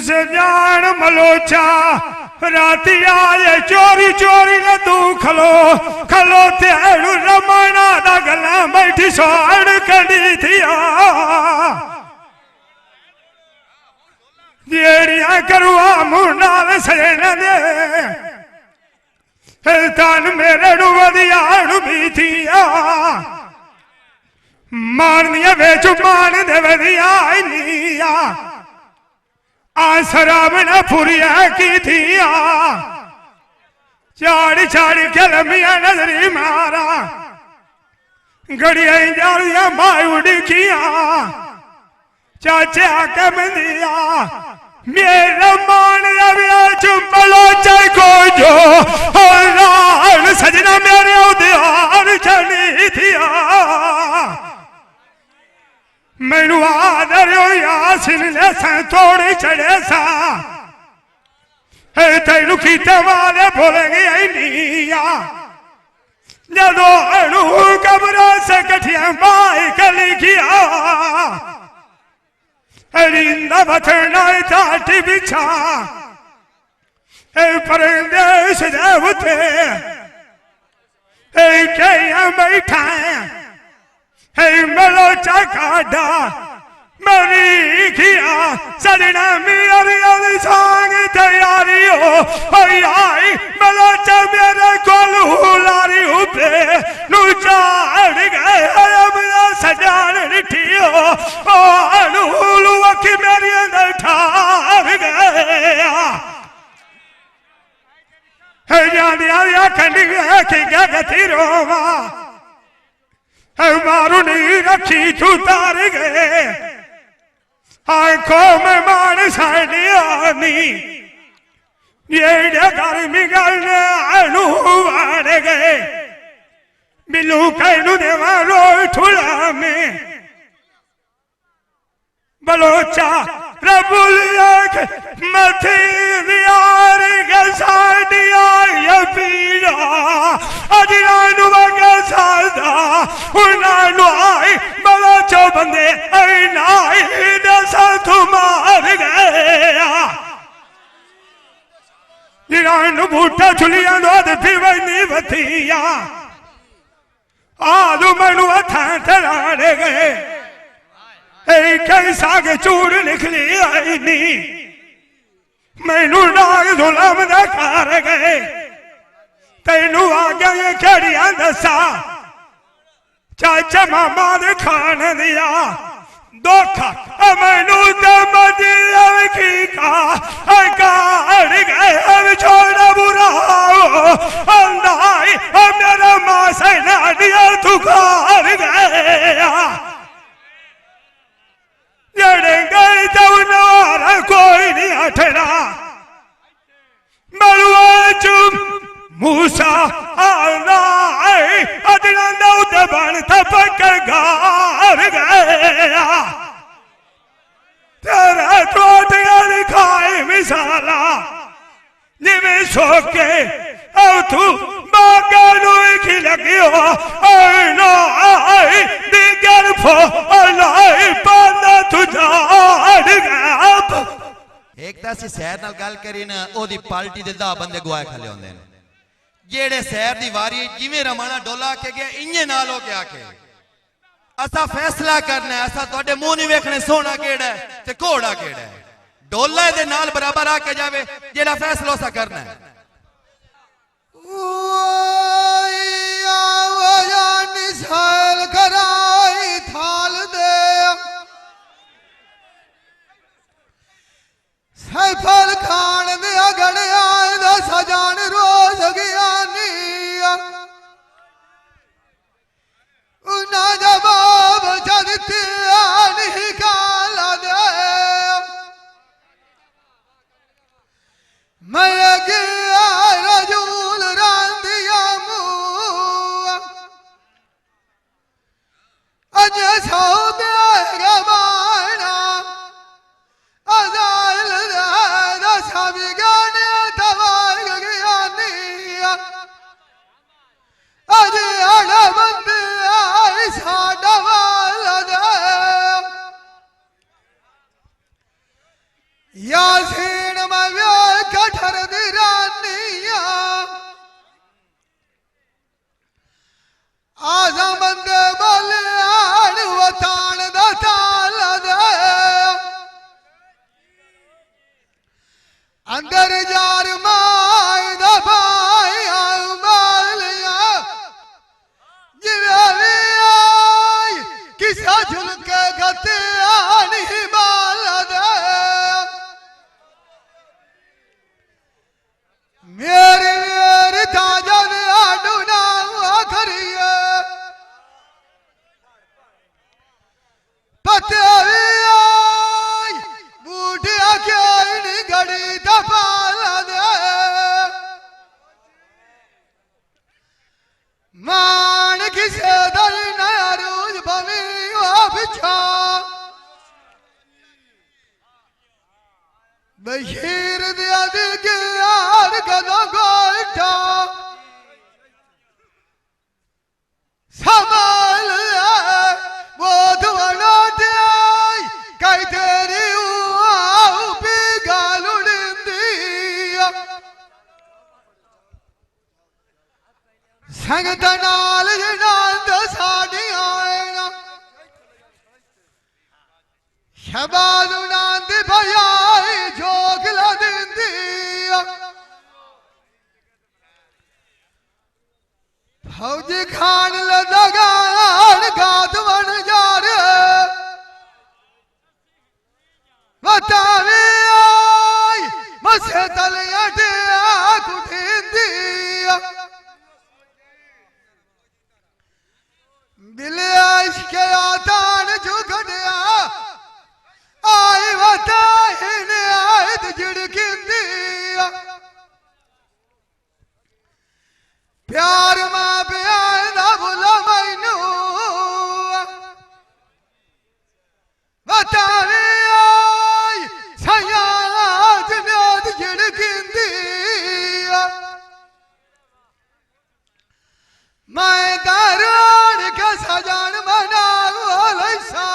सजान मलोचा राती आए चोरी चोरी न तू खलो खलो तेड़ू रमना दा गला बैठी सोड़ कड़ी थिया जेड़िया करुआ मुंडाल सजन दे तन मेरे वधिया भी थिया मारनिया बेच मान दे वधिया निया आ शराब न फुरिया की थिया चाड़ चाड़ कलमिया नजरी मारा गड़िया जालिया माई उड़किया चाचे आके बंदिया मेरा मान रविया चुपलो चाय को जो लाल सजना मेरे उद्यान चली थिया मैनू आदर यासिन ने तोड़ी चढ़े सा तेनू कीते वाले भुल गए निया जदों अणु कमरा से कठिया माई कली किया रिंदा बथना चाटी बिछा परदेश देवते क्या बैठा मलो चाकाडा मरी खिया सजना मेरी सांग तैयारी हो आई मलो चा मेरे कोलू लारी उपे नु चाड़ गए मेरा सजान रिठियो ओ अनूलू अखी मेरी अंदर ठार गया जानिया खंडी की गति रोवा मारू नहीं रखी तू तार गए आंखों में मान साड़ियानी ये गर्मी गलने अणु वाड़ गए बिलू कैनू देवा रो ठुला में बलोचा प्रभुलिया मथी दियार के साड़िया ये पीड़ा अजरानू वगे सादा उनानू आई बलोचो बंदे नाई दसा मार गया जिरानू बूटा चुलिया दो पिवनी बतिया आलू मनु था तराड़े गए कैसा के चूड़ निकली आई नी मैनू नाग जुलम कर गए तेनू आ गया केड़िया दसा चाचा मामा ने खान दिया धोखा मैनू तो मदिया की का गए छोड़ा बुरा मेरा मां से नाडिया तू खार गया जड़े गए तो नारा कोई नहीं हटना मलुआ चुप मूसा अदना नौद बन थपक गार गया तेरा टोटिया दिखाए मिसाला जिमें सोके तू बागनू की लगियो दिगर फो पाना तुझा एक तासी सैर नाल गल करी ना ओदी पार्टी दे 10 बंदे गवाए खले होंदे ने जेड़े सैर दी वारी जिवें रमाना डोला के गया इंजे नाल हो के आके असा फैसला करना है असा तुहाडे मुंह नहीं वेखने सोना केड़ा है ते घोड़ा केड़ा है डोला दे नाल बराबर आके जावे जेड़ा फैसला असा करना है निसाल कराई थाल दे सैफल खान दिया गड़िया दा सजान रोज गया उना जवाब जदती नहीं काला दे मैं गया रजूल रांदिया मुआ अज सौ बाणा अजाल यासीन में व्यो कठर दी रानिया आजा बंदे बलियान वतान दा ताल दे अंदर जार माय दा भाई मालिया जिवे आई किसा झुलके गते आनी माल दे मेरी मेरी ताजा ने आडू ना आखरिए पते आई बूढ़िया के नी गड़ी दफाल दे मान किसे दल नया रूज बनी बिछा बशीर दिया दिल के यार गदों को इठा संभाल वो धुआं दे कई तेरी भी गालुड़ी संगत नाल जनांद साड़ी आएगा शबाद नांद भयाई जोगला दिंदी फौजी खान लदगान गात बन जा रे बतावे आई मसे तलिया दिया कुटिंदी दिले के आतान झुकड़िया आई बता हिने आए तो झिड़किंदी प्यार मां प्यार ना भूला मैनू बतावे आई सयाज ने झिड़किंदी मैं दारोड़ के सजान बना लैसा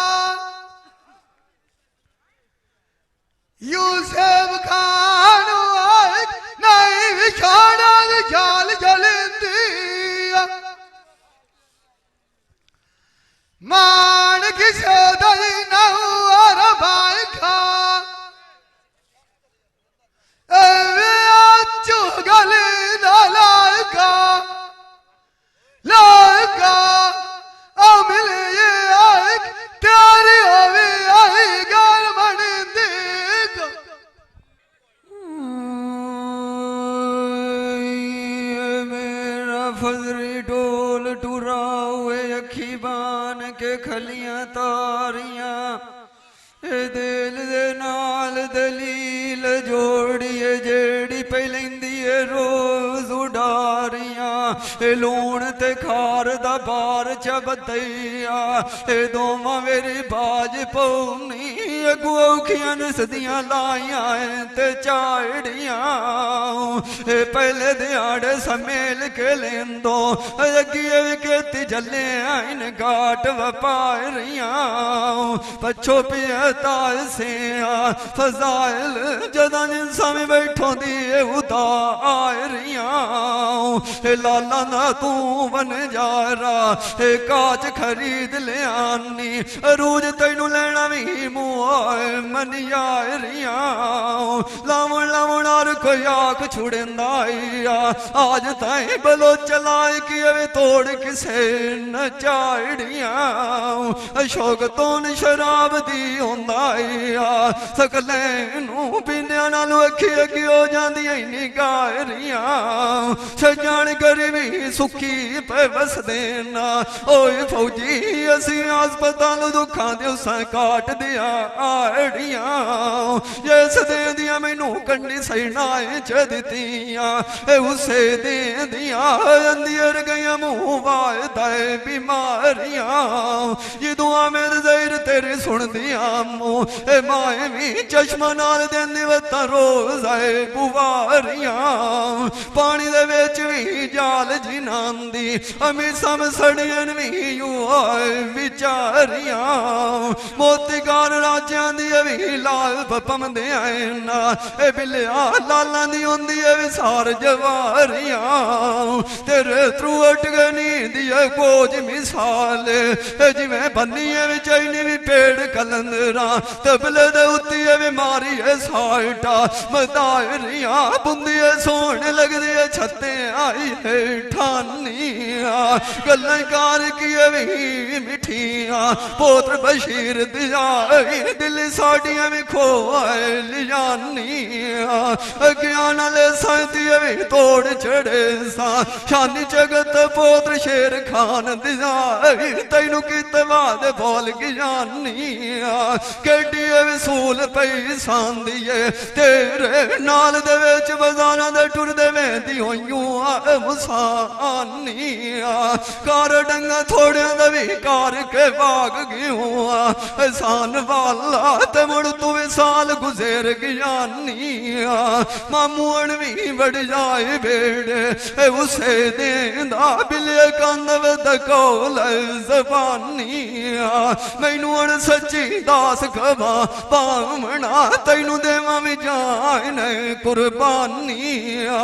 यूसुफ खान नहीं बिछाना जाल जलिंदी मान किसे दली न हुआ भाई खा चुगली लायका लायका मिल ये आई तेरी होवी आई गाल बनिंदी मेरा फजरी डोल टुरा हुए अखी बान के खलियां तारियां दिल दे नाल दलील जोड़िए जेड़ी पैलेंदी रोज उडारियां लूण ते खार दा बार चबतैया दोवां मेरी बाज पौनी अगू औखियां नसदियां लाइयां ते चाड़ियां पहले दिहाड़े समेल के लेंदो अगिए विकेती जले आइन घाट वपारियां पछो पिया ताल से फजाइल जदा जिनसा में बैठो दिए उतारियां लाला ना तू बन जा रहा काच खरीद ले आनी रूज तेनू लेना भी मुआ मनियारियां लावण लावण और कोई आख छुड़ेंदा आज ताई बलो चलाए कि अवे तोड़ किसे न चाड़ियां अशोक तो शराब दी सकले पींदिया नालू अखी अगी हो जाती इन्नी गायरियां सजान गरीबी सुखी पे बस देना ओए फौजी असी अस्पताल दुखा दे उसा काट दिया आड़ियां जिस दे दिया मैनू कंडी सही ना च दित्तियां उसे देंदियां अंदियर गईयां मुंह वायदा बीमारियां जदों मेरे ज़हिर तेरे सुनदियां मुंह माए भी चश्मा नाल देंदी वता रोज़ बुवारियां पानी दे विच भी जाल जिनांदी अमीसां सड़ियन भी यूं विचारियां मोतीगार राजां दी भी लाल पपमदे ना ए बिलिया लालां दी हुंदी है विसार जवारियां तेरे थरू अटगनी दी कोज मिसाल जिवें बन्नी है विचैनी भी पेड़ कलंदरा तबले दे उत्ती है मारी है साल्टा मदारियां बुंदी है सोहने लगदी है छत्ते आई है ठानियां गल्लां कार की भी मिठियां पोत्र बशीर दिया दिल साड़ियां भी खोए लियानियां ज्ञान ले सांती भी तोड़ चढ़े सा शानी जगत पोत्र शेर खान दिया तैनू किते बाद बोल ज्ञानियां केडी वसूल पई सांदी तेरे नाल दे विच बाजारां दे टुरदे वेंदी होइयूं मुसानियां कार डंगा थोड़ियां दा भी कार के भाग गयूं एहसान वाला ते मुड़ तू साल गुज़र ज्ञानियां मामून भी बढ़ जाए बेड़े उसे देंदा बिले कंदव दकोल ज़बानियां मैनू हण सच्ची दास खवा पावना तैनू देवां भी जान कुर्बानियां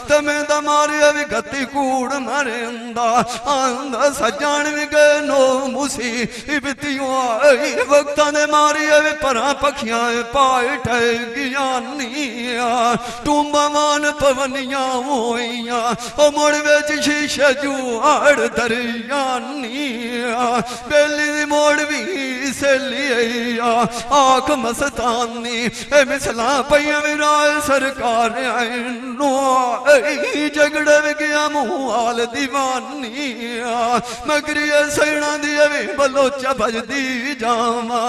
तमें दा मारिया भी गति कूड़ मरेंदा आंदा सजान भी गए नो मुसी इबतियों आई वक्तां दे मारिया भी परां पखियां पाए ठे ज्ञानियां टूंबा मान पवनियां होइयां ओ मुड़ विच शीशे जुआड़ दरियानियां बेली दी मोड़ भी सलिया आख मस्तानी ए मिसला पईयां विराय सरकार नो झगड़े भी गया मुंह आल दीवानियां मगरी सैना दी भी बलोचा भजदी जावा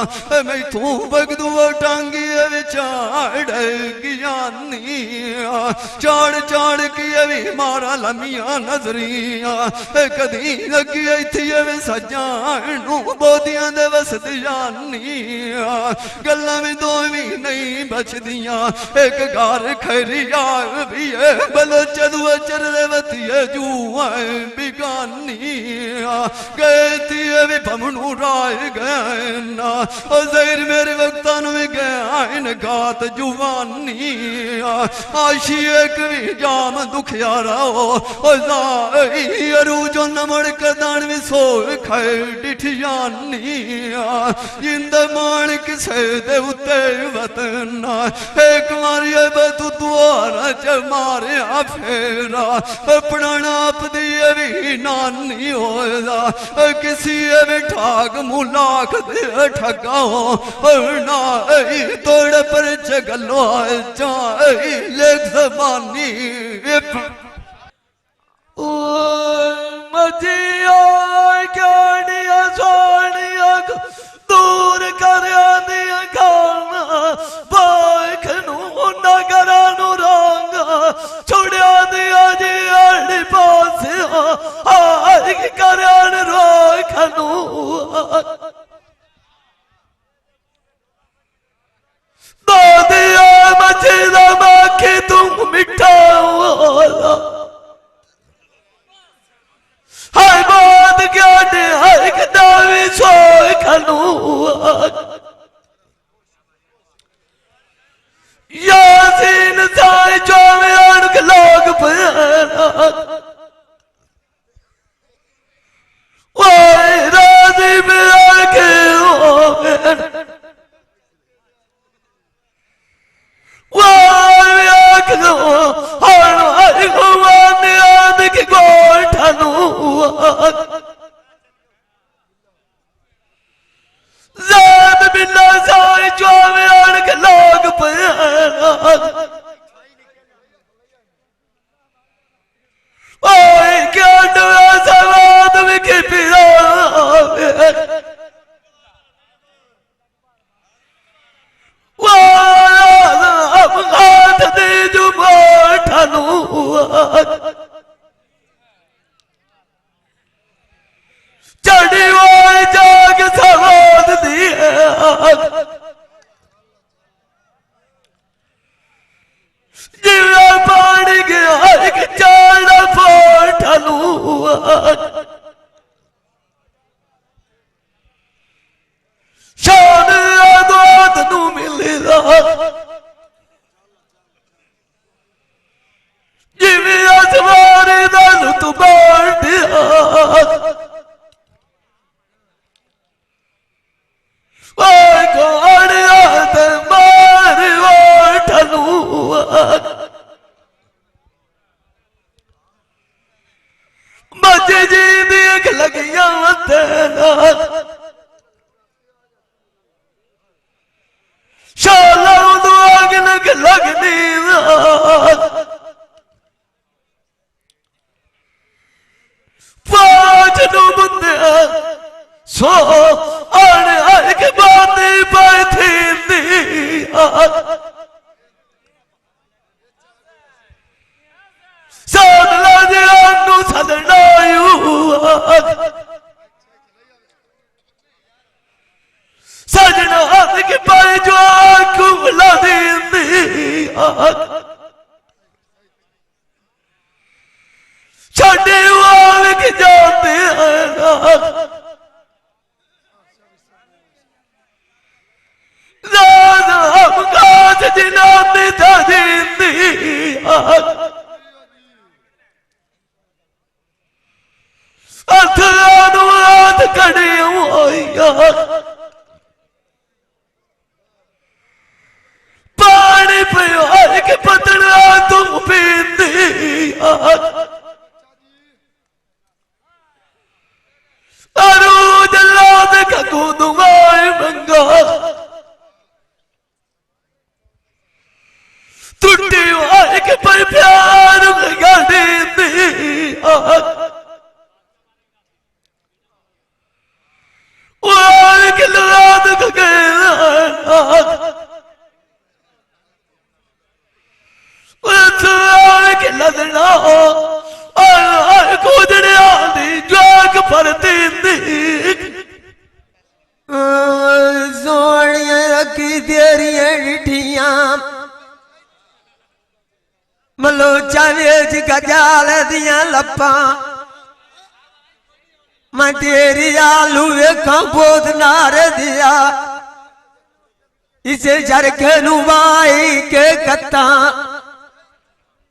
मैं तू बगदू टांगी चाड़ ज्ञानियां चाड़ चाड़ की भी मारा लमिया नजरियां कदी लगी इत्थी भी सजानू बोदियां दे वसद जानियां गल्लां भी दो भी नहीं बचदियां एक घर खरिया भी है बलोचा दुआ चरदे वतिए जुआ बिगानियां गए थी भी भमनू राय गए ना ओ ज़हिर मेरे वक्तां नू भी गए गात जुवानियां आशी एक भी जाम दुखियारा हो अरूजो नमड़ कदान भी सो खाए डिठियानियां जिंद मान किसे दे उत्ते वतना एक मारिया बतू द्वारा च मारिया फेरा अपना नाप दिए भी नानी होदा किसी भी ठाक मुलाक दे ठगा हो ना तोड़ पर चगलो चाहे लेख जबानी मजिया क्यानिया सोनिया दूर कर दिया खाना बाख नू नगरा नू रंगा छुड़िया दिया जी आड़ी पास हार कर रोख नू दिया मचेदा माखे तुम मिठा हाय बात क्या ने हर कदावी सोए खनू यासीन साए चोवे अणक लोग पयाना ओए राजी में के हो चढ़ी वाली जाग सवाद दी जिवे पानी गया एक चाड़ा फोटलू शान आदोत नू मिलेगा जिवे आसमाने दा लुत्फ बांटिया बच्चे जी देख लगिया शाला आग लग लगनी पांच नू बंदे सो आने आए के बात पाए थी साधना दे आनू सदनायू सजना हाथ के पाए जो आंखू बुला दी छड़े वाल के जाते हैं जिनाते था हाथ खड़े पानी पियो के पतड़ा तुम पींदी अरूज लाद कू दुआए मंगा टूटी वाले के पर प्यार गाड़ी वाल के लाद के लदना कूदने आदि जाग पर सोनिया रखी तेरिया डिठिया मलोचा वेच गजाल दिया लपा मैं तेरी आलू वेखा बोध नार दिया इसे झरखे नुवाई के कत्ता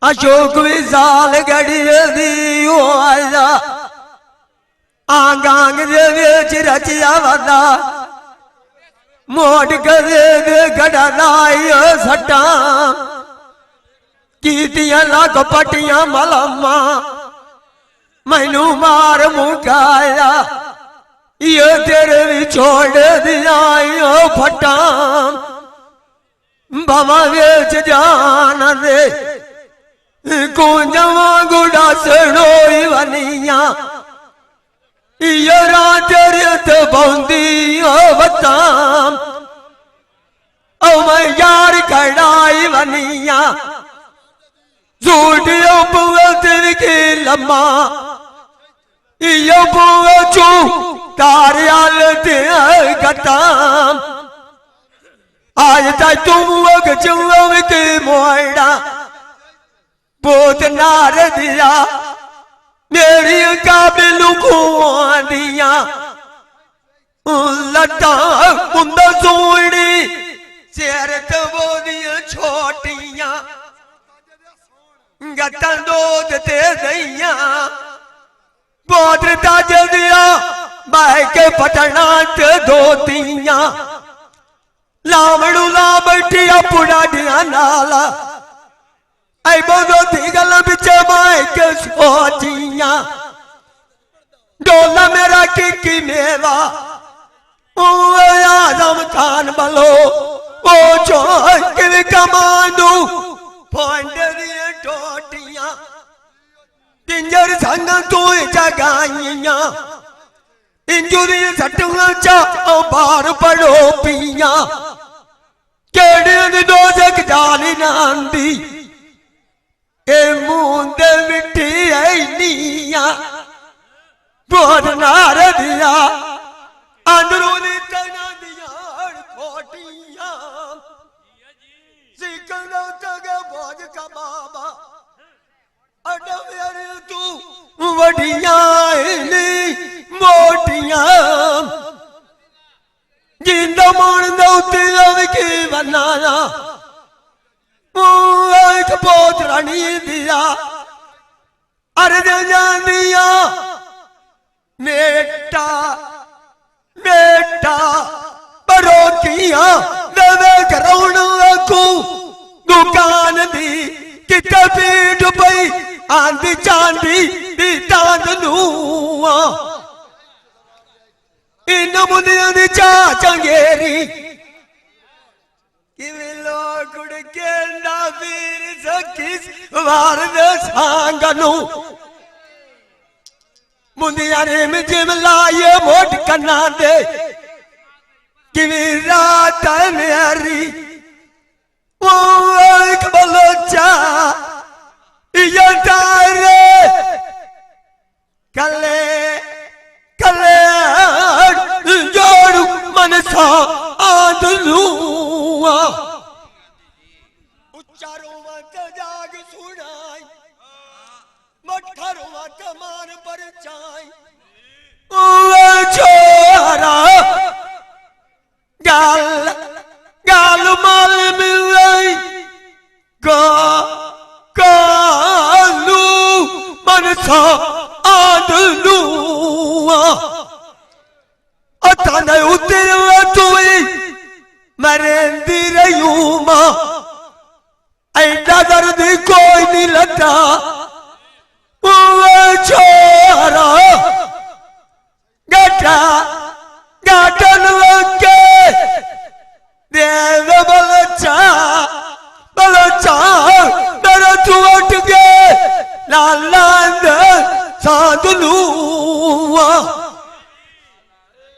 अशोक विशाल गड़ी दी आया आंगांग दे वेच रचिया वादा मोड़ करे गड़ा लाई सट्टा कीतियां लग पटियां मलमा मैनू मार मुकाया ये तेरे भी छोड़ दिया फटा बाबा वेच जान दे कुंजवा गुड़ा सड़ोई वनिया ये रात बौंदी बताम ओ मैं यार कड़ाई वनिया झूठियों बुआ की लम्मा यो बुआ चू कार्याल गटाम आज तक तुम वग चुव के मोड़ा बोत नार दिया मेरी काबिल दिया लटा कुंद सोड़ी शेर तो बोदियां छोटियां गट्टा दूध दे दैया बोत्र ताज दिया बह के पटना ते धोतिया लावड़ू ला बैठिया पुड़ा दिया नाला ऐ बोलो थी गल बिच माए के सोचिया डोला मेरा की मेवा ओ आजम खान बलो ओ चौक कमांडू फोंडरिया टोटिया किंजर संग तू जगाइया इंजुरी सटुआ चा बार पड़ो पिया केड़े दो जग जाली नांदी ए मुंदे बोध नार दिया अंदरूनी तना दिया खोटियां सिकंदर तगे भोज का बाबा अडवेर तू वडियां मोटियां जिंदा मान दौती की बनाना एक बहुत रानी दिया अर्ज दिया बेटा बेटा परोकिया देवे करोण को दुकान दी किते पीठ पई आंधी चांदी दी तांद लूआ इन मुंदियां दी चा चंगेरी किवें लोग उड़ के ना वीर सखीस वार दे सांगनू मुंदियां रे में जिम लाए मोट कन्ना दे किवें रात मेरी ओ एक बलोचा ये तारे कले कले जोड़ मनसा आदलूआ उच्चारो मत जाग सुनाई मठरो मत मान पर चाई ओ छोरा गाल गाल माल मिलाई कालू मनसा आदलूआ अताने उतर तुई मरेंदी रयूमा ऐसा दर्द कोई नहीं लगता वो छोरा गटा गाटन के देव बलचा मेरा तू उठ के लालांद साधलूआ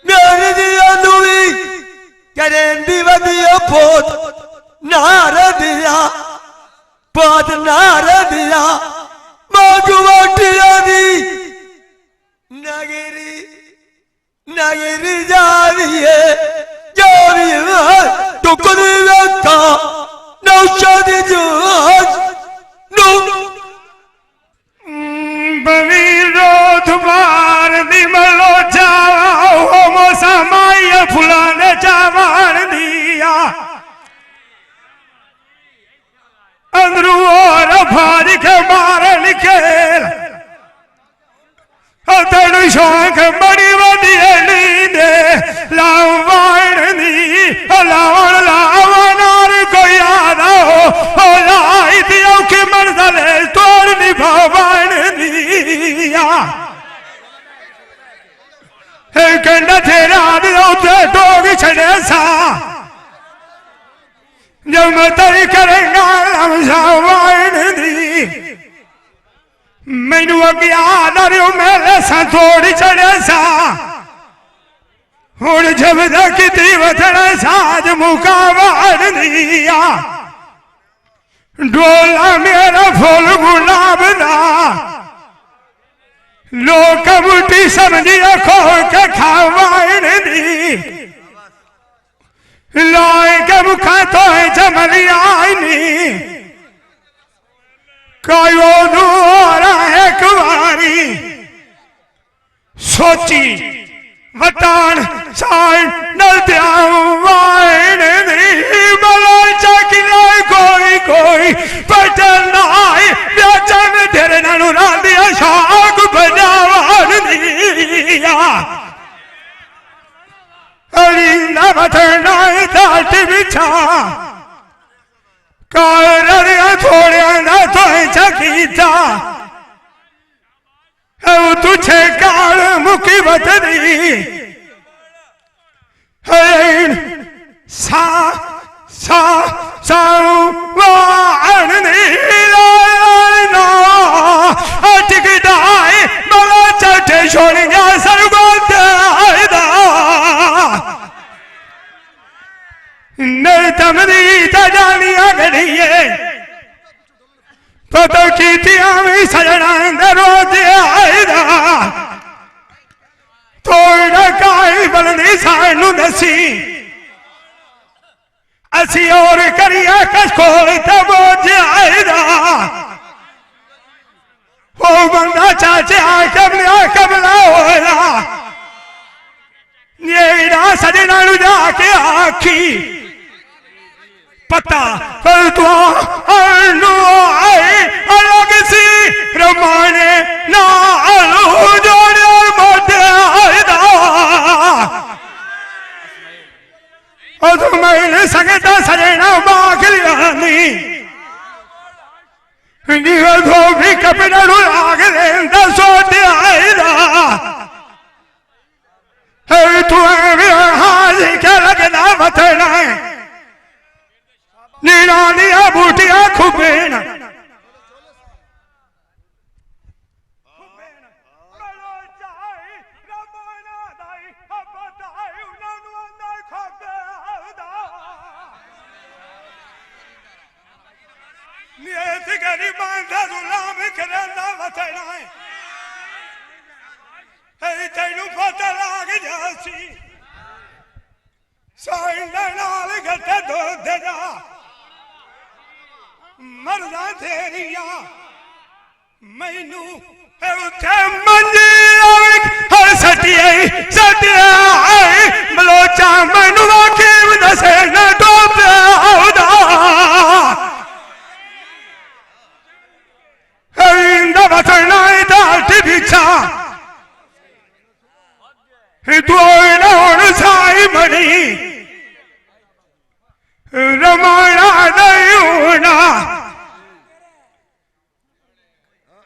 मेरी दिया नुई करेंदी वदिया पोत नार दिया पोत नार दिया मागुवाटिया दी नगरी नगरी जाविए जाविए टुकड़ी व्यक्ता नौशादी जहाज नो बवीरो तुम्हार निमलो जावा हो मोसा माया फुलाने जावान दिया अंदरू और भाज के मारे निकेल तेन शौक बड़ी वधिया नींदे लावण नी लावण लावण और कोई आदा हो लाई दियो कि मंजिल तोड़ निभावण दिया कंडा तेरा दियो ते डोग छड़े सा जब मैं तेरी करेंगा लमसावण दी मैनू अज्ञान मेरे सा थोड़ी चढ़े सा हूं जब तक वधने साज मुकावार दिया डोला मेरा फुल गुलाब दा लोग बूटी समझिए खो के खावार दी लोए के मुखा तो जमलिया कोई है कुवारी सोची वटान साइन नल वाइन कोई कोई पटल नाई बेचन तेरे नानू रांदिया शाग बजावान दिया अलीना बथना दाट बिछा कारिया थोड़े ना तो चकीता तुझे काल मुकी बदली सा सा सावन टिकटाई बड़ा चटे छोड़िया सरगोद नहीं तमरी तजानिया गड़िए तो की भी सजना रोज आएगा कोई ना काई बलनी सानू दसी असी और करिए कशकोल तब जाएगा वो बंदा चाचे कबला होया नेड़ा सजना जाके आखी पता पर तू आई अलग सी रमाने ना आलू जोड़े मोटे आयदा और तुम मैंने संगता सजना बाग लिया निगल धोबी कपड़ा लाग लेंदा सोते आयदा तू हाथ क्या लगना बतना है नीला दिया बूटिया खुबेन तेनू पता लग जासी गट्टे दुध जा मरदा तेरिया मैनू उथे मंजी सटिया बलोचा मैनू आखी दसे न डोबा बसना बिछा तू हूं साई बनी रमाना नहीं होना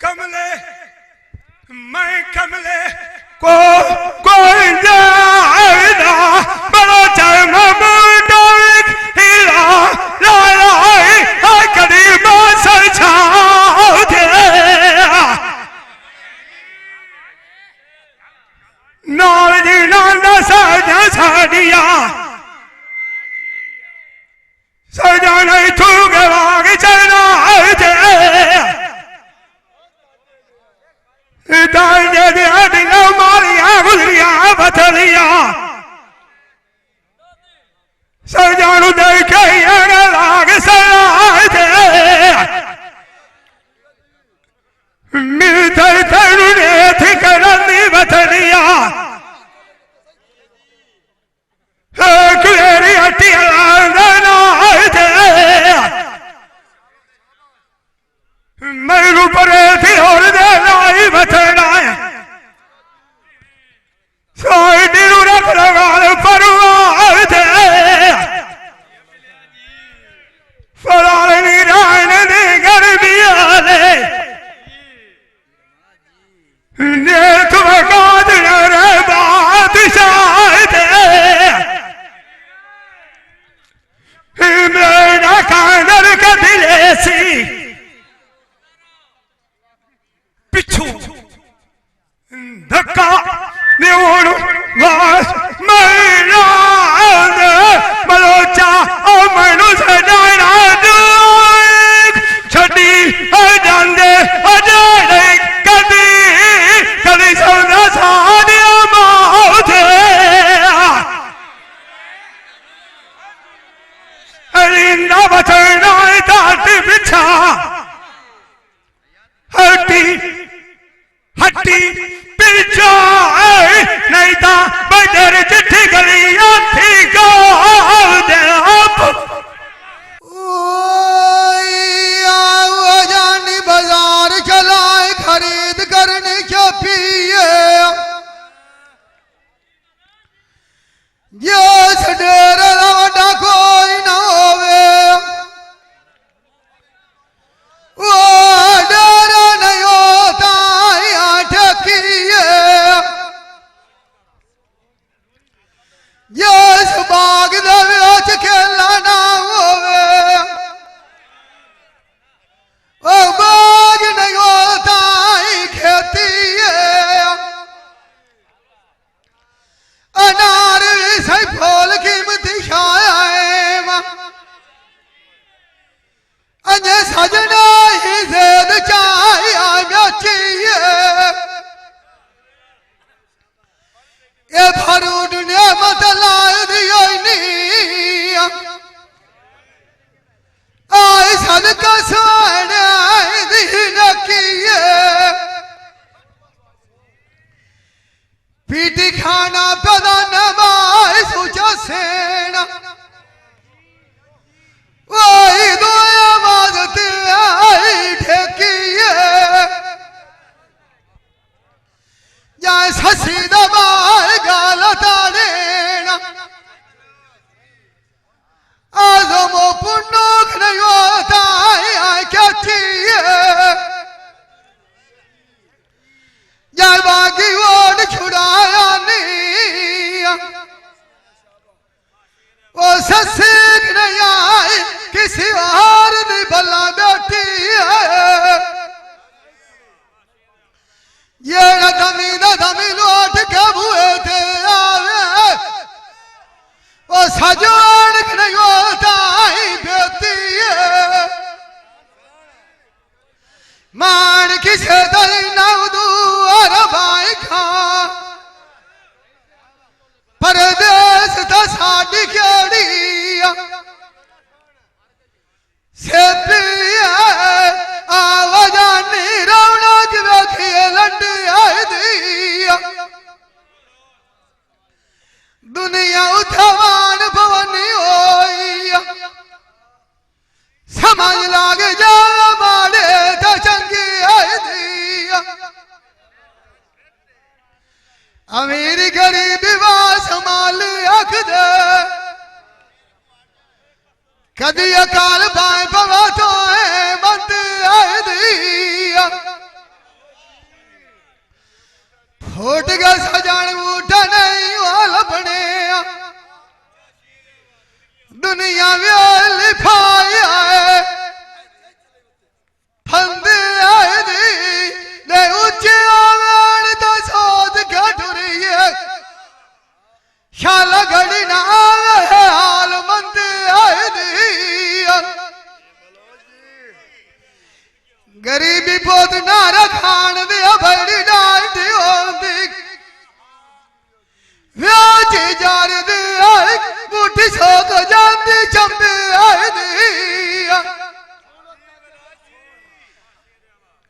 कमले मैं कमले को कोई जाएगा बड़ा चरम हीरा लाया कड़ी बासर छाओ दे नाल जी नाना साजा साड़िया सजा नहीं तू गवाग चलना दिया मारिया गुजरिया बथलिया सजानू देखे लाग सजा मिलते तेनू रेत करनी बथलिया कुएरी हट्टिया मैनू परे थी और दे लाई बथना साइडी रख लगाल परवाह दे फलाल नीरान दी गर्मियाले ने तुम कादन रे बादशाह दे मेरा कानर का दिले सी पिछू धक्का निवड़ वास मेरा बलोचा और मैनू सजाना छड़ी जाते अजाने कदी कदी सौदा सादिया मौत अरिंदा बचना ताटी बिछा हट्टी हट्टी पिछा नहीं था बजर चिट्ठी गलियां थी दे जानी बाजार चलाए खरीद करने छपिए जिस डेरे वाडा कोई ना होवे वो डेरा नहीं होता ठकिए जिस बाग दे खेला ना होवे वो बाग नहीं होता खेती अनार भी सही फूल कीमती छाया अजे सजना ही जेद चाहिए समझ लाग जा माड़े तो चंगी आईदी अमीर गरीब संभाल अख दे कदी अकाल पाए पवा तो बंद आईदी फुट गया सजान बूटा नहीं वाल बने दुनिया में लिफाया फंद आए दे ऊंचे आंगन तो सोच घटुरी है शाल घड़ी ना है हाल मंद आए दी गरीबी पोत ना रखान दे बड़ी डांटी होती व्याज जार दे बूटी सोक जाती चंबे आए दी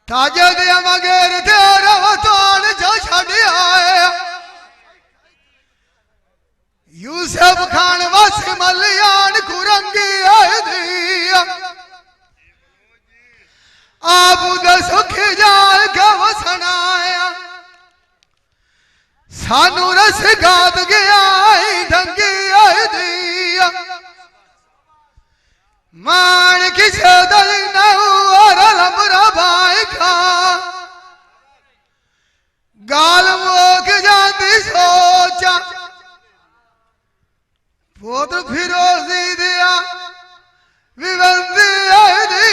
ताजे दे मगेर तेरा वतन जो छड़ आए यूसुफ खान वस मलियान कुरंगी आए दी आप उधर सुख जाल का वसनाया सानू रस गात गया ढंगी आए दिया मान किसे दल और लमरा भाई खा गाल मोक जाती सोचा पोत फिरोजी दिया विबंदी आए दी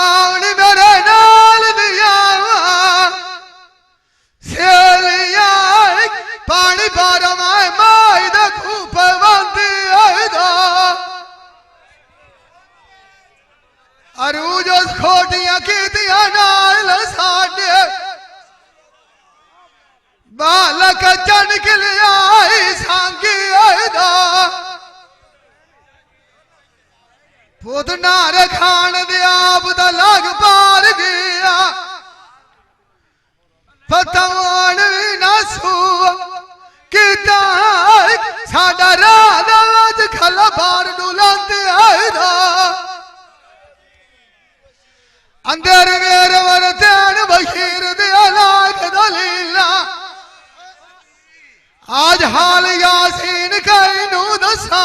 आवनी मेरे नाल दिया सेलिया पानी बार माए माई दा खूप बंदी आईदा अरूज खोटियां कीतियां नाल साडे बालक चनक लिया सांगी आईदा पुत नार खान दे आप दा लग पार गया पतवान भी ना सूआ किता साडा राज खला बार डुलांदे आईदा अंदर मेरे वर ध्यान बशीर दे लाख दलीला आज हाल यासीन कई नू दसा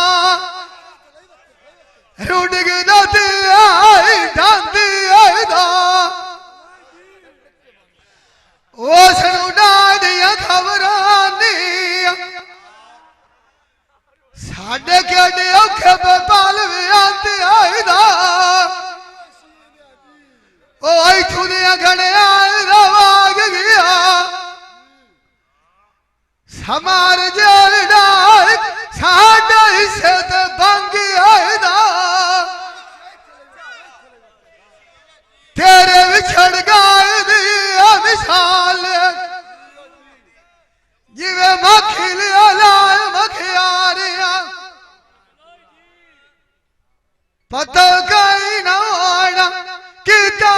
रुड गिनती आई ढांदी आईदा उस डाडिया खबरानी साडे केडे औखे पाल भी आती आईदा ओ इथों दिया घने रवाग गया समार जेल डाल साडे हिस्से ते बंगी आईदा तेरे विछड़ गाए दी मिसाल जिवे मखी लिया लाल मखियारिया पता कहीं ना आना किता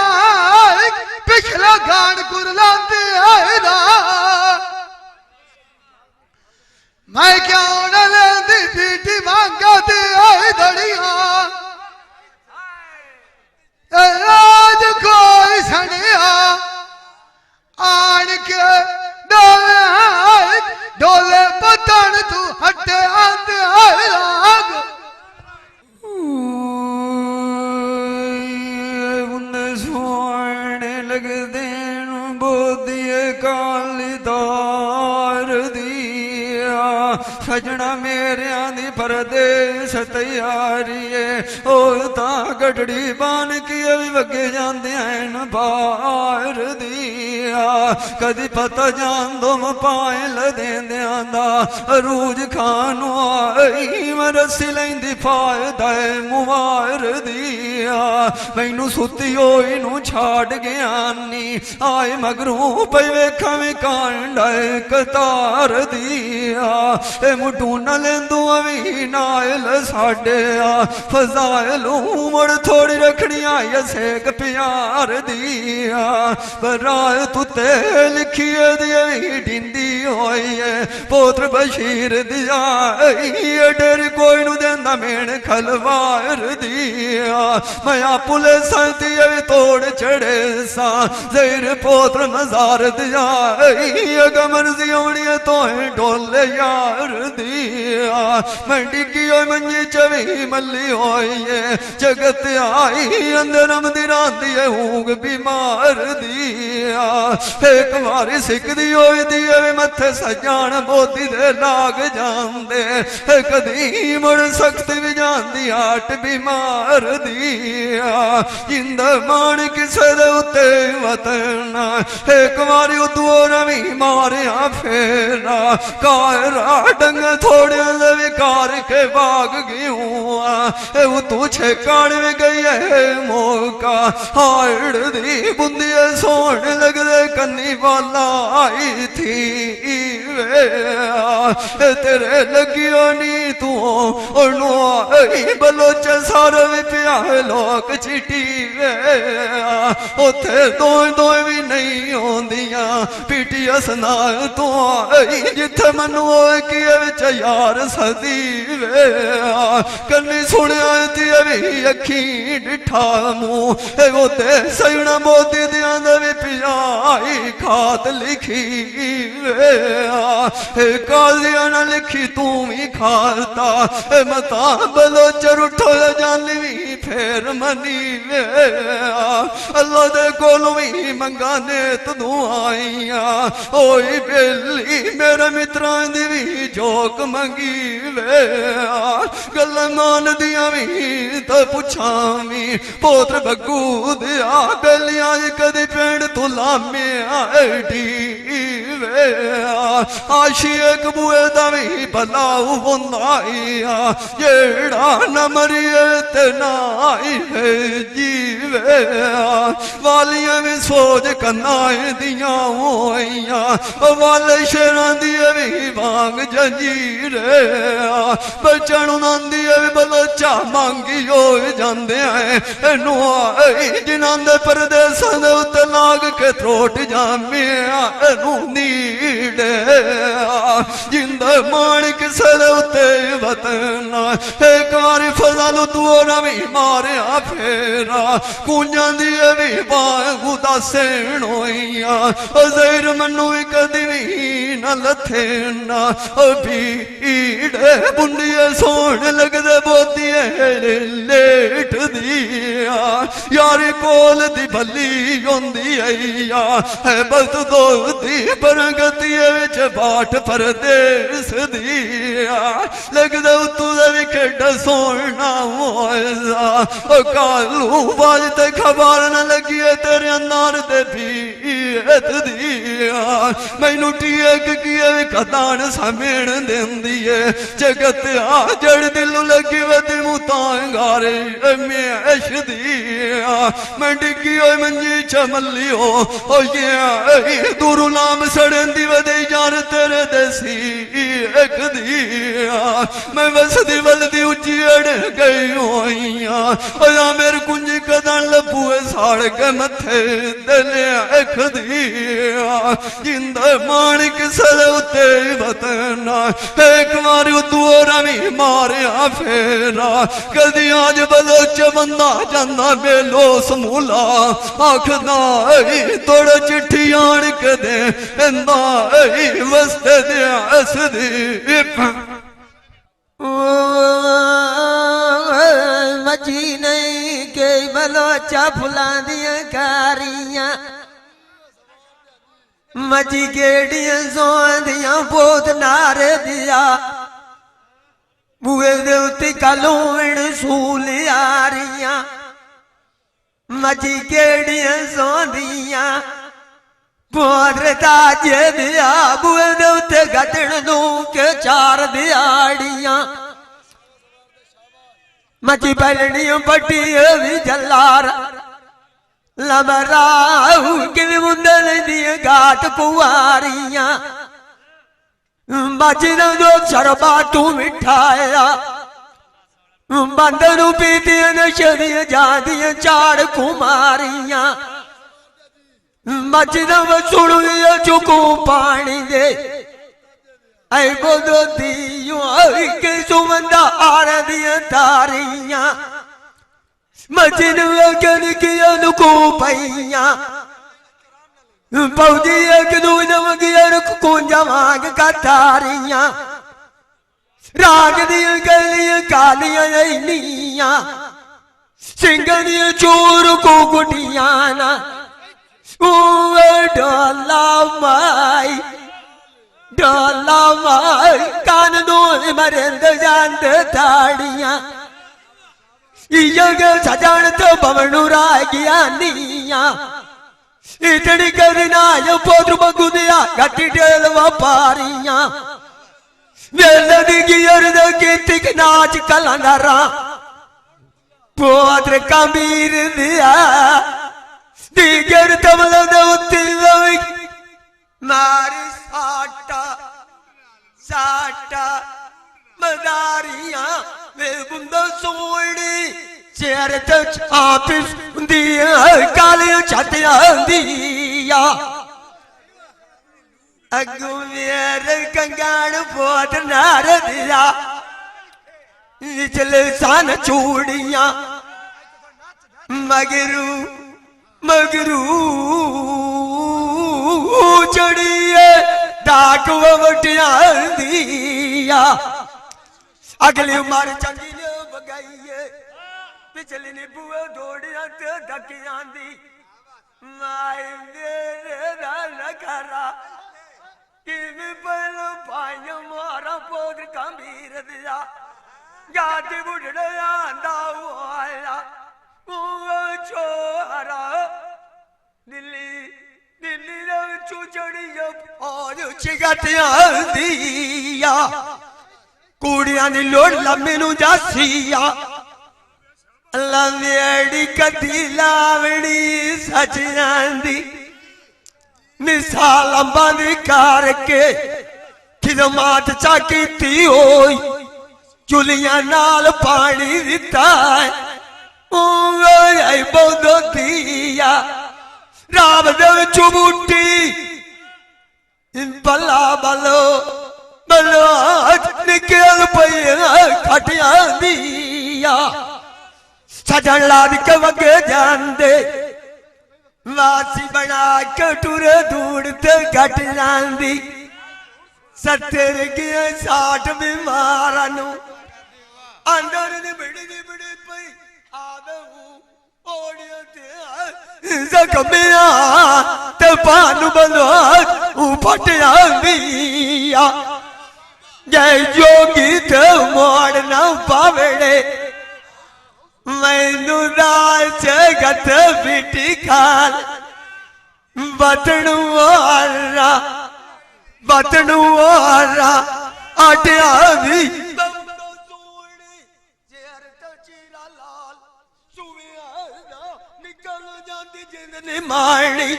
पिछला गान कुरलाते आईदा मैं क्यों न लेंदी पीटी मांगती आई दड़िया आज कोई सनिया आन के डोले पतन तू हटे आते आए लाग सोने लग देन बोदिए काली दार दिया सजना मेरे दी परदेस तैयारी है ओ ता गढ़ड़ी बान की अभी वगे जाते हैं बाहर दिया कदी पता जान दो पायल देंदा रूज खानो आई मरसी लेंदी फायदा मुबार दिया मैनू सुती होई नू छाड़ गया नी आए मगरू पे वेखा में कांडा कतार दिया ए मुटू न लेंदू अवी भी नायल साडे आ फजाइल उमड़ थोड़ी रखनिया ये सेक प्यार दिया पर राय तुते लिखिए दिए ढिंदी होई है पोत्र बशीर दिया डेर कोई नु देंदा मेन खलवार दिया मैं पुलिस दिए तोड़ चढ़े सा जैर पोत्र मजार दिया गमर जियोनी तो डोले यार दिया मैं डिगी होई मंजी चवी मल्ली होई है जगत आई अंदर मदिरा दिए हूंग बीमार दिया एक बारी सिकदी होई दिए मथे सजान मोती दे लाग जांदे कदी मुड़ सकती भी जांदी आट बीमार दिया जिंद मान किसे दे उत्ते वतना एक बारी उदो रवी मारिया फेरा कायरा डंग थोड़े विकार के भाग गई तू छेकाण में गई है मौका हाड़ दी बुंदिया सोन लग दे कन्नी वाला आई थी तेरे लगियो नी तू बलोच सारा भी पिया लोक चिटी उथे दो भी नहीं आंदिया पीटी असना तू जिथे मनु किए विच यार सदी वे कन्नी सुनिया ती अखी डिठा मुंह उते सैना मोदी दिया भी पियाई खात लिखी वे कालिया न लिखी तू भी खाता मता बलोच उठो जानवी फेर मनी वे अल्लाह दे कोल भी मंगा ने तू आईया ओई बेली मेरे मित्रां दी भी जोक मंगी वे गल मान दिया भी तो पुछा भी पोत्र बग्गू दिया बेलियां कदी पेंड तू लामे आईडी वे आशी एक बुए दा भी भलाऊ बुंदाईया जेड़ा न मरिए ते ना आई है जीवे वालियां भी सोच कन्नाए दिया होइया वाले शेरां दी भी वांग जंजीर बचन उन्हांदी भी बलोचा मांगी हो जांदे हैं जिन्हां दे परदेसां दे उत्ते लाग के थ्रोट जामिया नीड़े जिंद मान किसे दे उत्ते वतन एक बारी फजल तू रवी मारिया फेरा कुंजां दी भी बाग उदासेण होइया ज़ेर मनु कदी भी न लथे ना भीड़े बुंडिए सोन लगदे बोतिए लेट दिया यार कोल दी भली होंदी आईया है बस दो दी बरगतिए विच बाट परदेस दिया लगदे तू भी खेड सोना होया कालू बाज ते खबर न लगी तेरे अंदर दे भीत दिया मैनू टीक किए कदान समेण देंदी है जगत आ जड़ दिल लगी वदी मुतांगारे मैश दिया मैं डिगी होई मंजी चमली हो ये दूरू नाम सड़ेंदी वदी यार तेरे देसी एक दिया मैं वसदी वलदी उची अड़ गई होइया ओया मेरे कुंजी कदन लबूए साड़ के मथे दिले एक दिया जिंद माणिक सले उते वतना एक बारी तू रवी मारिया फेरा कदी आज बलोच बंदा जांदा बेलो समूला आखदा तोड़ चिट्ठी आण के दे इंदा वस्ते दे असदीप मची नहीं के बलोचा फुलां दियां कारियां मची केड़ियां सोंदियां पोत नारे दिया बुए दे उत्ते कलोण सूलियारियां मची केड़ियां सोंदियां पोत्र ताजे दिया बुए दे उत्ते गटण दू के चार दियाड़ियां मची पलनियों पट्टी भी जलार लबराऊ कि मुंदल दिए घाट कुआरियां मजना जो शरबा तू मिठाया बंदर पीतियां नशदियां जादियां चाड़ कुमारियां मजना सुनिया चुकू पानी दे ऐ बोदो दियो के सुमंदा आर दियां तारियां मजना कन किया नुकू पैया पौधी एक दूनम गियर कुंजा मांग कतारियां राग दियां गलियां कालियां नीया सिंह दियां चोर को गुटियां ना डोला माई कान दो मरेंद जानद ताड़ियां इयग सजान तो बवनु रागिया नीया इतनी करना यो पोत्र बगुदिया गट्टी टेल व्यापारियां वेलदी गियर द कीतिक नाच कलंदरा पोत्र कबीर दिया दिगर तबल दउती लवी मारी साटा साटा मदारियां वे गुंदो सोड़ी चेहरे तो छापिस दिया काली छतिया दिया अगु मेरे कंगान पोत नार दिया निचले सान चूड़ियां मगरू मगरू चढ़िए डाक वटिया दिया अगली उमर चंगी ने बगाइए पिछली ने बुआ दौड़िया ते धकियां दी माई मेरे रखरा कि पहलो पाइयो मारा पोत्र कबीर दिया जाति बुढ़े आंदा हुआ छोरा दिल्ली दिल्ली चुचड़ी और चिगटिया दिया कुड़िया नी लोड़ लम्मी नु जासिया लमेड़ी कदी लावड़ी सच जांदी मिसाल अंबानी करके खिदमत चा कीती होई चुलिया नाल पानी दिता है बोदो दिया राम देव चुबूटी बला बलो बलो निकल पई खटिया दिया सजन लाद के वगे जांदे वासी बना के टुरे दूड़ते घट जांदी 70 के 60 बीमारानू अंदर ने बड़ी पई आदहू ओड़िया ते जगमिया ते पानु बलो फटिया दिया जय जोगी ते मोड़ न पावेड़े मैनू राज गत बिटी खाल बतनू वारा आटिया भी मारनी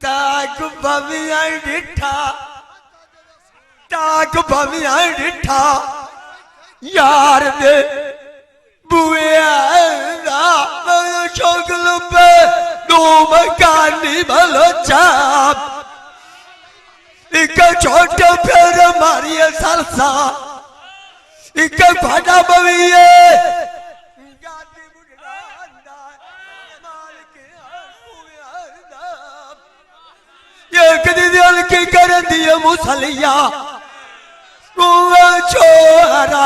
ताक भविया डिठा यार दे बुआ शोगल पे दो मकानी भलो चाप एक छोटे फेर मारिए सरसा एक भाटा बविए दिल की कर दिया मुसलिया छोरा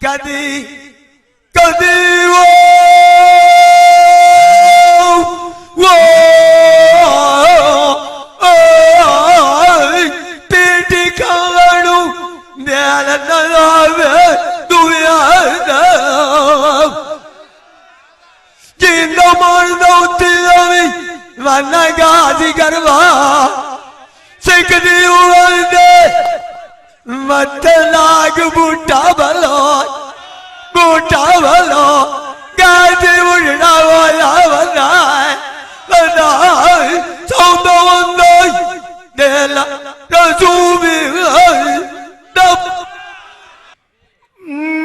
कदी कदी वो पीटी खावड़ू दिल नलावे दुनिया जिंदा मार दौती वना गाजी करवा सिख दी दे मत लाग बूटा भलो गाजी उड़ना वाला बना सौदो दे ला रसूल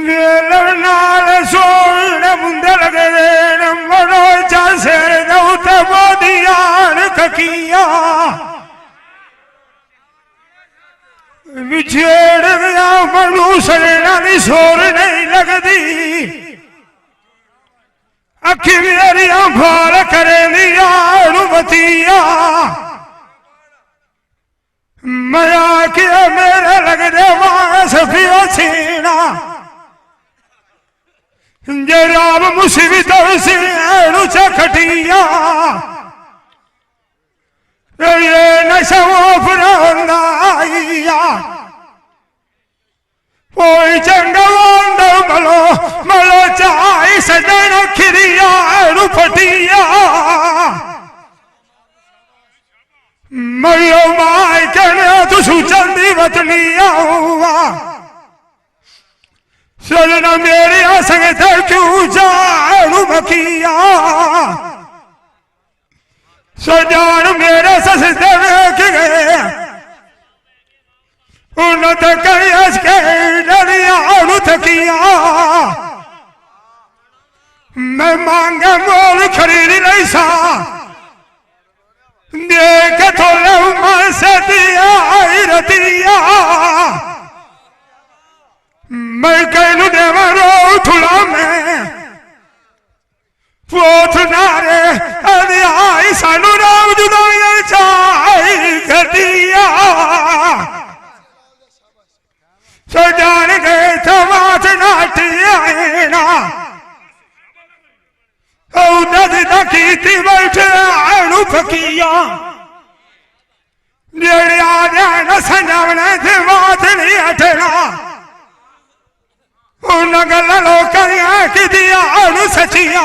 वेलण नाल सोल मुंदे लगे मनो चासे दौत बोदियान ककिया विछेड़ गया मनु सजना दी सोर नहीं लगदी अखी मेरिया भार करे दिया बतिया मया किया मेरे लगदे वास पियो छीना जराब मुसीबत से चखटिया ये नशा फराइया कोई चंगा मलो मलो चाय सजन खिरिया फटिया मयो माय कहने तू चंदी बचलिया हुआ सजना मेरी संग क्यों जाड़ू बकिया सजान मेरे ससते देख गए उन्होंने कई थकिया मैं मांगे मोल खरीद नहीं सा देख थोड़ा से दिया रतिया मैं कहू देवरो थोड़ा मैं पोथ नारे आई सानू राम जुदाई चाई घटिया सजान गए थमाच नाटिया की बैठे आणु फकिया नेड़िया ध्यान संजावने थे बात नहीं हटना उन गल लोकरिया की दिया आणु सचिया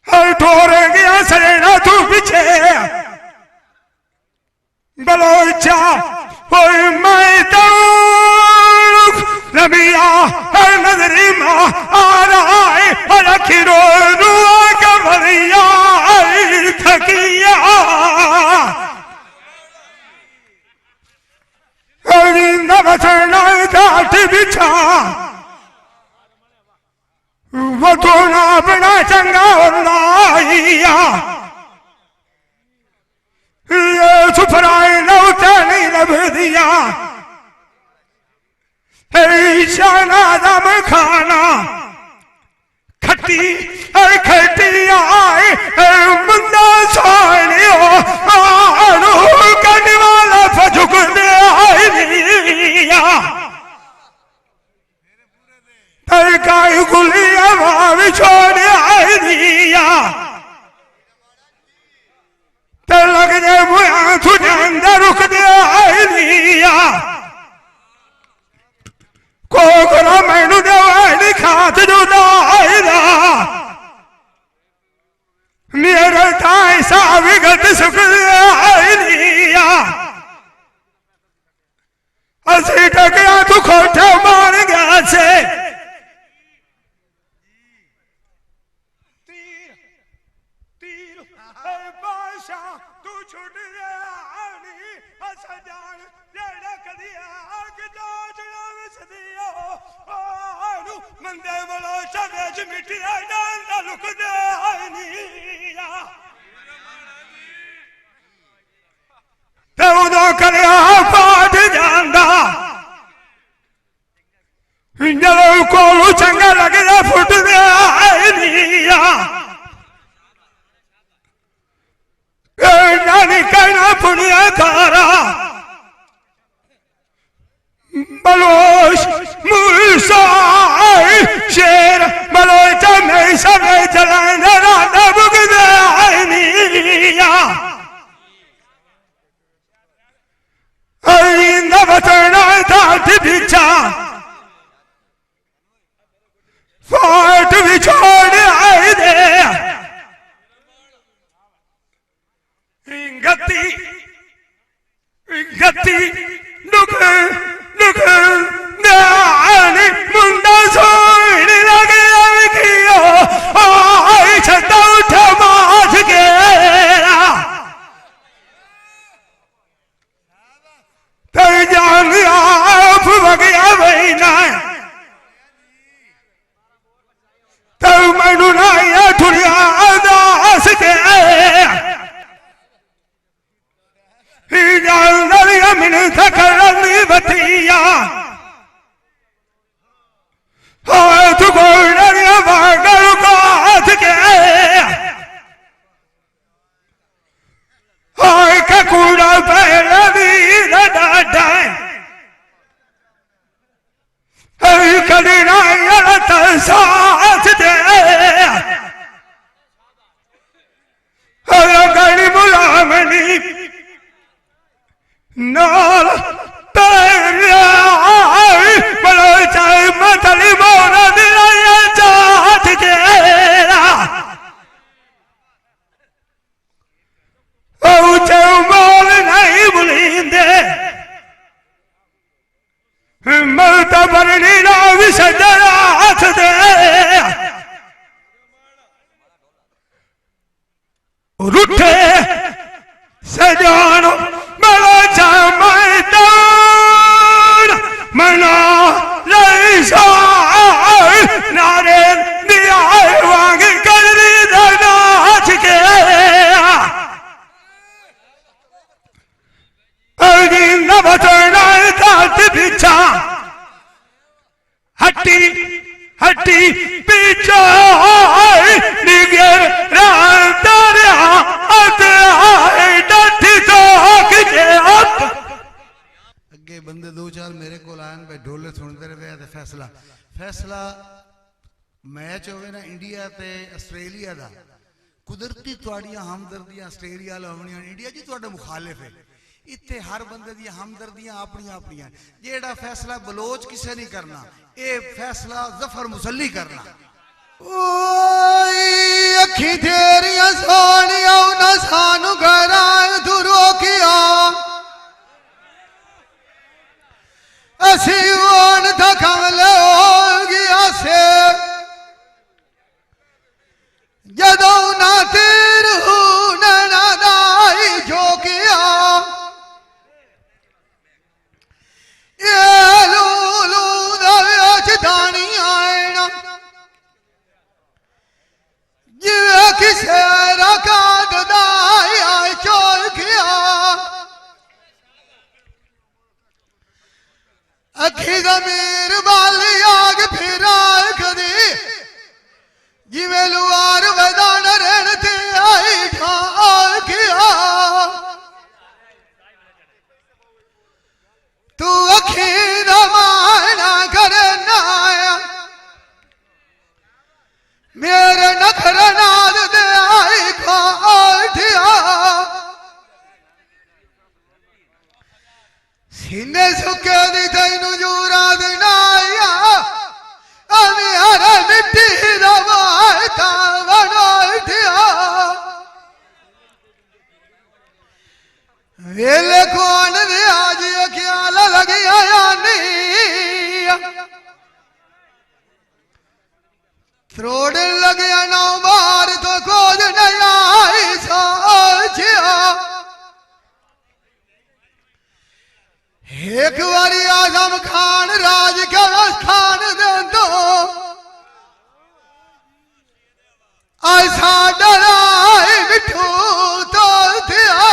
हर ठोर गया सरेना तू पीछे बलोचा कोई मैं तो नबिया हर नजरी माँ आ रहा है और अखिरो रुआ कमरिया थकिया अरिंदा बचना काट बिछा वो तो ना बना चंगा और लाइया ये सुफराए नौता नहीं लब दिया शाना दम खाना खट्टी खटिया मुंडा सोनियो आनो करने वाला फजुक दे आइया तरकाई गुलिया भाव छोड़ आइया तो लग जाए मुझे तुझे अंदर रुक दे आइया कोगरा मैनू देवाली खात जुदाईदा मेरे ताई सा विगत सुख आईलिया असी टकया तू खोटा मार गया से तीर तीर बादशाह तू छुट गया सजान जेड़ा कदिया कि दाजड़ा विच दिया आनु मंदे वाला चवे च मिटिया डांदा लुक दे आईनिया ते उदो करया पाठ जांदा जदों कोलू चंगा लगदा फुट दे आईनिया नानी कहना पुनिया तारा बलोच मूसा शेर बलोच नहीं समय चलाने राधा बुगदे आईनिया रुठे सजान मलोचा मैदान मना लैसा नारे दिया वांग कलरी दनाच के अगिन बतना तात बिछा हट्टी हट्टी पीछा निगर रांतरिया अतराए डठी तो के अगे बंदे दो चार मेरे को आन पे ढोले सुनते रहे ते फैसला फैसला मैच होवे ना इंडिया ते आस्ट्रेलिया दा कुदरती तुहाड़ियां हमदर्दियां आस्ट्रेलिया वाल होवणियां इंडिया जी तुहाडा मुखालिफ है इत्थे हर बंदे दी हमदर्दियां अपनियां अपनियां जेड़ा फैसला बलोच किसे नहीं करना ये फैसला जफर मुसल्ली करना ओए अखी तेरियां सोनिया ना सानू घरां तू रोकिया असी ओन था कमले हो गया से जदों ना तीर ना दाई झोकिया ये लूलू दच दानी आना जिवे किसे रखा दाई आए चौकिया अखी जमीर बाली आग फिर कदी जिवे लुआर वैदान रण ते आई ठाकिया तू अखी दमाना करना मेरे नखर नाद दे आई खाठिया सीने सुके दी तैनू जूरा दिनाया अमी हर मिट्टी दवाता बनाठिया वेले कौन दे आज ख्याल लगिया या नहीं त्रोड़ लगिया ना बार तो खोज नहीं आई सोचिया एक बारी आजम खान राज का खान दे दो ऐसा डराए मिठू तो थिया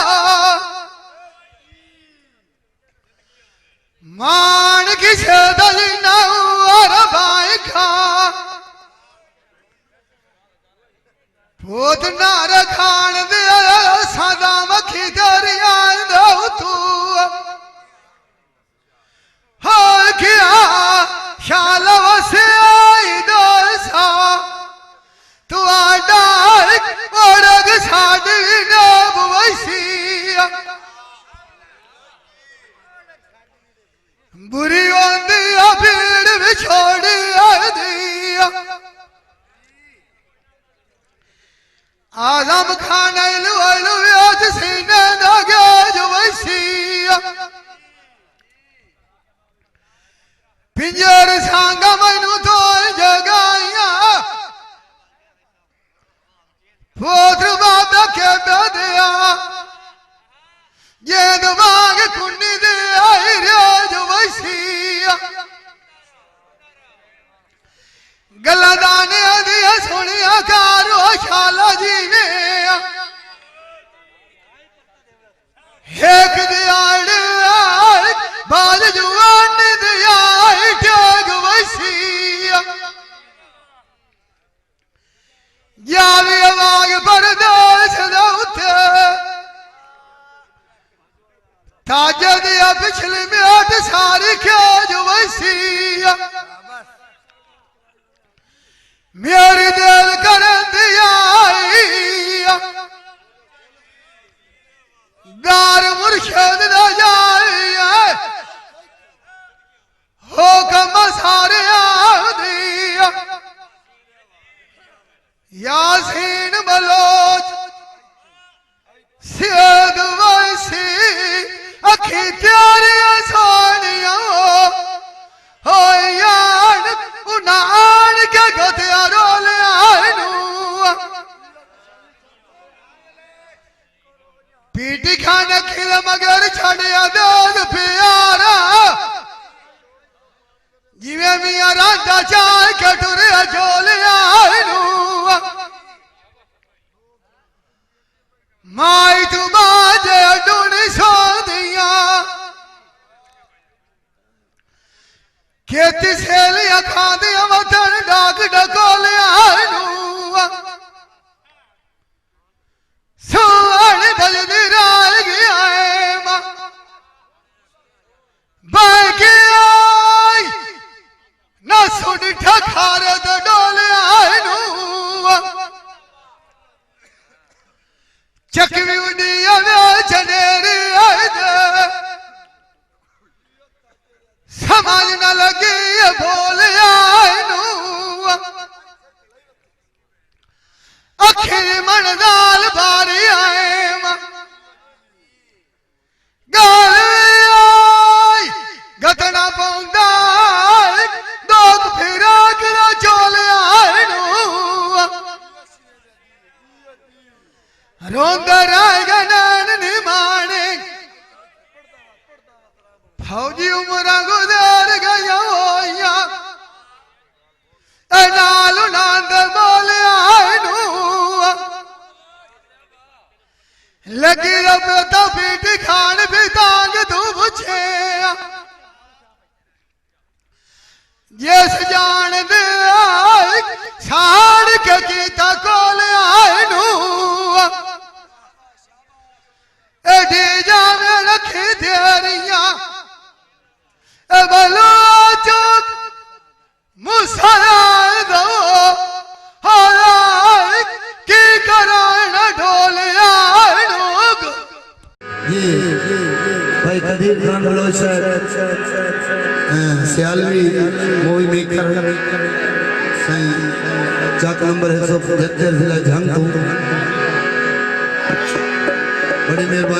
मान किसे दली ना और भाई खा भूत नार खान दे सदा मखी दरिया दो तू हो क्या शाल वसे आई दोसा तू आडा ओरग साडी नब वैसिया बुरी होंदी भीड़ भी छोड़ी दिया आजम खान लुआलू सीने दगे जो वैसिया पिंजर सांगा मैनू तो जगाइया पोत्र बाबा के दिया ये दिमाग कुन्नी दे आई रोज वैसिया गला दाने दिया सुनिया कारो शाला जी ने एक दियाड़ बाल जुआन दिया टग वैसिया जावी आवाज परदेस दौते ताजा दिया पिछली म्याद सारी खेज वैसिया मेरी दिल कर दिया गार मुर्शद न जाए हो कम सारे दिया यासीन बलोच सियद वैसी अखी त्यारी सोनिया हो यान उनान के गतिया रोले आनू चकवी उड़ी चनेरी समाज न लगी बोल अखी मन दाल बारी आए गाल गतना पौंदा दोग फिरा करा चोल आए रोंदर गनन निमाने फौजी उम्र गुजर गया नालू नंद बोल लगी रब तो पीट खान भी तांग तू पूछे जिस जान दे साड़ के कीता कोल एडी जावे रखी तेरिया बलो चुक मुसरा दो की करण ढोलिया ये भाई कदीर खान बलोच सियालवी मूवी मेकर सही चाक नंबर 175 जिला झंग बड़ी मेहरबानी।